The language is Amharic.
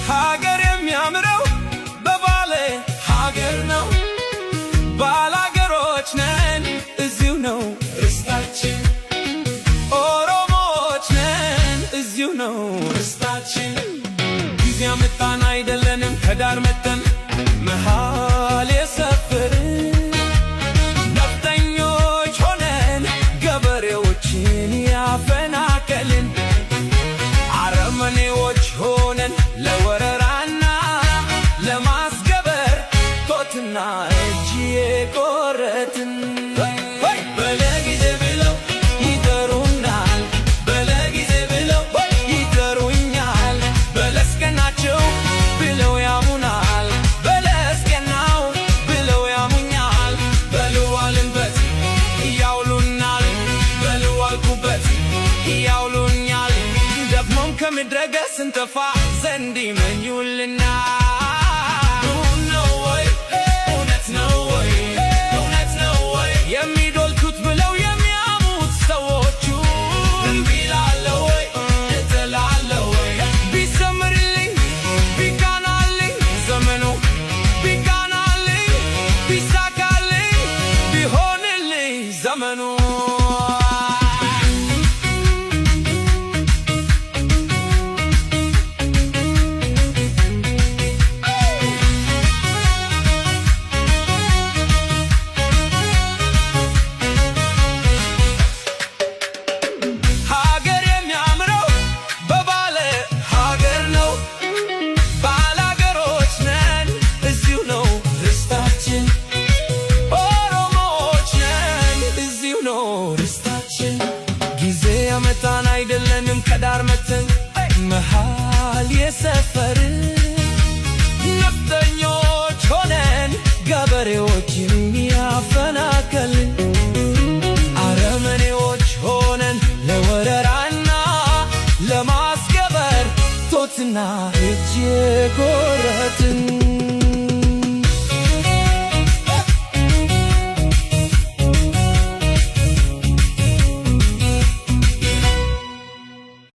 ሀገር የሚያምረው በባሌ ሀገር ነው ባላገሮች ነን እዚሁ ነው ርስታችን ኦሮሞዎች ነን እዚሁ ነው ርስታችን ጊዜ አመጣን አይደለንም ከዳር መተን መሃል የሰፈርን ነፍጠኞች ሆነን ገበሬዎችን ያፈናቀልን አረመኔዎች ሆነን ለወረራና ለማስገበር ጦትና እጅ የቆረጥን በለጊዜ ብለው ይጠሩናል በለጊዜ ብለው ይጠሩኛል በለስቀናቸው ብለው ያሙናል በለስቀናው ብለው ያሙኛል በልዋልንበት ያውሉናል በልዋልኩበት ያውሉኛል ደግሞም ከምድረገጽ እንጠፋ ዘንድ ይመኙልናል የሚዶልቱት ብለው የሚያሙት ሰዎቹ እምቢ እላለሁ ወይ እጥላለሁ ወይ ቢሰምርልኝ ቢቃናልኝ ዘመኑ ቢቃናልኝ ቢሳካልኝ ቢሆንልኝ ዘመኑ ጊዜ አመጣን አይደለንም ከዳር መተን መሃል የሰፈርን ነፍጠኞች ሆነን ገበሬዎችን ያፈናቀልን አረመኔዎች ሆነን ለወረራና ለማስገበር ጦትና